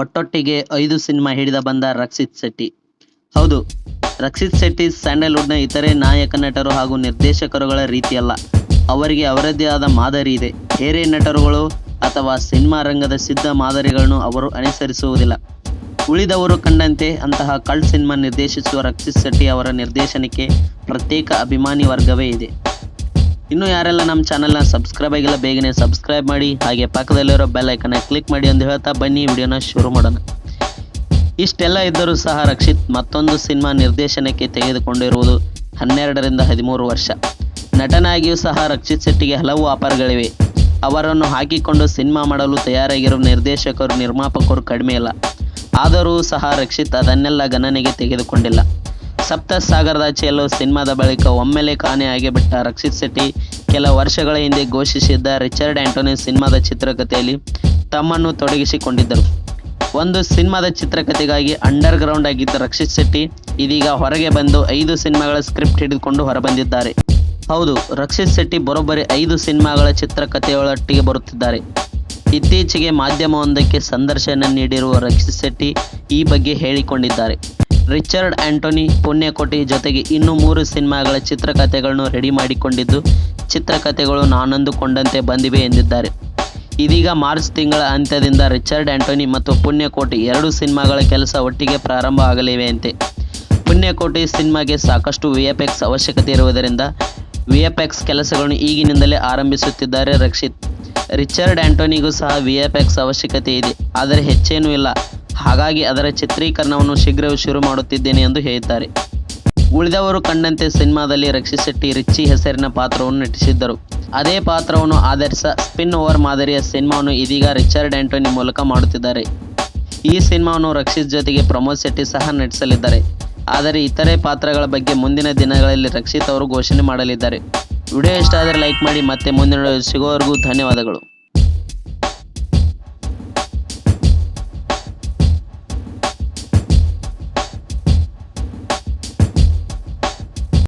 ಒಟ್ಟೊಟ್ಟಿಗೆ 5 ಸಿನಿಮಾ ಹಿಡಿದ ಬಂದ ರಕ್ಷಿತ್ ಶೆಟ್ಟಿ. ಹೌದು, ರಕ್ಷಿತ್ ಶೆಟ್ಟಿ ಸ್ಯಾಂಡಲ್ವುಡ್ನ ಇತರೆ ನಾಯಕ ನಟರು ಹಾಗೂ ನಿರ್ದೇಶಕರುಗಳ ರೀತಿಯಲ್ಲ. ಅವರಿಗೆ ಅವರದ್ದೇ ಆದ ಮಾದರಿ ಇದೆ. ಬೇರೆ ನಟರುಗಳು ಅಥವಾ ಸಿನಿಮಾ ರಂಗದ ಸಿದ್ಧ ಮಾದರಿಗಳನ್ನು ಅವರು ಅನುಸರಿಸುವುದಿಲ್ಲ. ಉಳಿದವರು ಕಂಡಂತೆ ಅಂತಹ ಕಲ್ಟ್ ಸಿನಿಮಾ ನಿರ್ದೇಶಿಸುವ ರಕ್ಷಿತ್ ಶೆಟ್ಟಿ ಅವರ ನಿರ್ದೇಶನಕ್ಕೆ ಪ್ರತ್ಯೇಕ ಅಭಿಮಾನಿ ವರ್ಗವೇ ಇದೆ. ಇನ್ನು ಯಾರೆಲ್ಲ ನಮ್ಮ ಚಾನಲ್ನ ಸಬ್ಸ್ಕ್ರೈಬ್ ಆಗಿಲ್ಲ ಬೇಗನೆ ಸಬ್ಸ್ಕ್ರೈಬ್ ಮಾಡಿ, ಹಾಗೆ ಪಕ್ಕದಲ್ಲಿರೋ ಬೆಲ್ ಐಕನ್ನ ಕ್ಲಿಕ್ ಮಾಡಿ ಅಂತ ಹೇಳ್ತಾ ಬನ್ನಿ ವಿಡಿಯೋನ ಶುರು ಮಾಡೋಣ. ಇಷ್ಟೆಲ್ಲ ಇದ್ದರೂ ಸಹ ರಕ್ಷಿತ್ ಮತ್ತೊಂದು ಸಿನಿಮಾ ನಿರ್ದೇಶನಕ್ಕೆ ತೆಗೆದುಕೊಂಡಿರುವುದು 12 ರಿಂದ 13 ವರ್ಷ. ನಟನಾಗಿಯೂ ಸಹ ರಕ್ಷಿತ್ ಶೆಟ್ಟಿಗೆ ಹಲವು ಆಫರ್ಗಳಿವೆ. ಅವರನ್ನು ಹಾಕಿಕೊಂಡು ಸಿನಿಮಾ ಮಾಡಲು ತಯಾರಾಗಿರುವ ನಿರ್ದೇಶಕರು, ನಿರ್ಮಾಪಕರು ಕಡಿಮೆ ಇಲ್ಲ. ಆದರೂ ಸಹ ರಕ್ಷಿತ್ ಅದನ್ನೆಲ್ಲ ಗಣನೆಗೆ ತೆಗೆದುಕೊಂಡಿಲ್ಲ. ಸಪ್ತಸಾಗರದಾಚೆಯಲ್ಲೂ ಸಿನಿಮಾದ ಬಳಿಕ ಒಮ್ಮೆಲೆ ಕಾಣೆ ಆಗಿಬಿಟ್ಟ ರಕ್ಷಿತ್ ಶೆಟ್ಟಿ ಕೆಲ ವರ್ಷಗಳ ಹಿಂದೆ ಘೋಷಿಸಿದ್ದ ರಿಚರ್ಡ್ ಆಂಟೋನಿ ಸಿನಿಮಾದ ಚಿತ್ರಕಥೆಯಲ್ಲಿ ತಮ್ಮನ್ನು ತೊಡಗಿಸಿಕೊಂಡಿದ್ದರು. ಒಂದು ಸಿನಿಮಾದ ಚಿತ್ರಕಥೆಗಾಗಿ ಅಂಡರ್ ಗ್ರೌಂಡ್ ಆಗಿದ್ದ ರಕ್ಷಿತ್ ಶೆಟ್ಟಿ ಇದೀಗ ಹೊರಗೆ ಬಂದು 5 ಸಿನಿಮಾಗಳ ಸ್ಕ್ರಿಪ್ಟ್ ಹಿಡಿದುಕೊಂಡು ಹೊರಬಂದಿದ್ದಾರೆ. ಹೌದು, ರಕ್ಷಿತ್ ಶೆಟ್ಟಿ ಬರೋಬ್ಬರಿ 5 ಸಿನಿಮಾಗಳ ಚಿತ್ರಕಥೆಯೊಟ್ಟಿಗೆ ಬರುತ್ತಿದ್ದಾರೆ. ಇತ್ತೀಚೆಗೆ ಮಾಧ್ಯಮವೊಂದಕ್ಕೆ ಸಂದರ್ಶನ ನೀಡಿರುವ ರಕ್ಷಿತ್ ಶೆಟ್ಟಿ ಈ ಬಗ್ಗೆ ಹೇಳಿಕೊಂಡಿದ್ದಾರೆ. ರಿಚರ್ಡ್ ಆಂಟೋನಿ, ಪುಣ್ಯಕೋಟಿ ಜೊತೆಗೆ ಇನ್ನೂ 3 ಸಿನಿಮಾಗಳ ಚಿತ್ರಕಥೆಗಳನ್ನು ರೆಡಿ ಮಾಡಿಕೊಂಡಿದ್ದು, ಚಿತ್ರಕಥೆಗಳು ನಾನಂದುಕೊಂಡಂತೆ ಬಂದಿವೆ ಎಂದಿದ್ದಾರೆ. ಇದೀಗ ಮಾರ್ಚ್ ತಿಂಗಳ ಅಂತ್ಯದಿಂದ ರಿಚರ್ಡ್ ಆಂಟೋನಿ ಮತ್ತು ಪುಣ್ಯಕೋಟಿ 2 ಸಿನಿಮಾಗಳ ಕೆಲಸ ಒಟ್ಟಿಗೆ ಪ್ರಾರಂಭ ಆಗಲಿವೆಯಂತೆ. ಪುಣ್ಯಕೋಟಿ ಸಿನಿಮಾಗೆ ಸಾಕಷ್ಟು ವಿಎಫ್ಎಕ್ಸ್ ಅವಶ್ಯಕತೆ ಇರುವುದರಿಂದ ವಿಎಫ್ಎಕ್ಸ್ ಕೆಲಸಗಳನ್ನು ಈಗಿನಿಂದಲೇ ಆರಂಭಿಸುತ್ತಿದ್ದಾರೆ ರಕ್ಷಿತ್. ರಿಚರ್ಡ್ ಆಂಟೋನಿಗೂ ಸಹ ವಿಎಫ್ಎಕ್ಸ್ ಅವಶ್ಯಕತೆ ಇದೆ, ಆದರೆ ಹೆಚ್ಚೇನೂ ಇಲ್ಲ. ಹಾಗಾಗಿ ಅದರ ಚಿತ್ರೀಕರಣವನ್ನು ಶೀಘ್ರವೇ ಶುರು ಮಾಡುತ್ತಿದ್ದೇನೆ ಎಂದು ಹೇಳಿದ್ದಾರೆ. ಉಳಿದವರು ಕಂಡಂತೆ ಸಿನಿಮಾದಲ್ಲಿ ರಕ್ಷಿತ್ ಶೆಟ್ಟಿ ರಿಚ್ಚಿ ಹೆಸರಿನ ಪಾತ್ರವನ್ನು ನಟಿಸಿದ್ದರು. ಅದೇ ಪಾತ್ರವನ್ನು ಆಧರಿಸಿದ ಸ್ಪಿನ್ ಓವರ್ ಮಾದರಿಯ ಸಿನಿಮಾವನ್ನು ಇದೀಗ ರಿಚರ್ಡ್ ಆಂಟೋನಿ ಮೂಲಕ ಮಾಡುತ್ತಿದ್ದಾರೆ. ಈ ಸಿನಿಮಾವನ್ನು ರಕ್ಷಿತ್ ಜೊತೆಗೆ ಪ್ರಮೋದ್ ಶೆಟ್ಟಿ ಸಹ ನಟಿಸಲಿದ್ದಾರೆ. ಆದರೆ ಇತರೆ ಪಾತ್ರಗಳ ಬಗ್ಗೆ ಮುಂದಿನ ದಿನಗಳಲ್ಲಿ ರಕ್ಷಿತ್ ಅವರು ಘೋಷಣೆ ಮಾಡಲಿದ್ದಾರೆ. ವಿಡಿಯೋ ಇಷ್ಟ ಆದರೆ ಲೈಕ್ ಮಾಡಿ. ಮತ್ತೆ ಮುಂದಿನ ವಿಡಿಯೋ ಸಿಗೋವರೆಗೂ ಧನ್ಯವಾದಗಳು.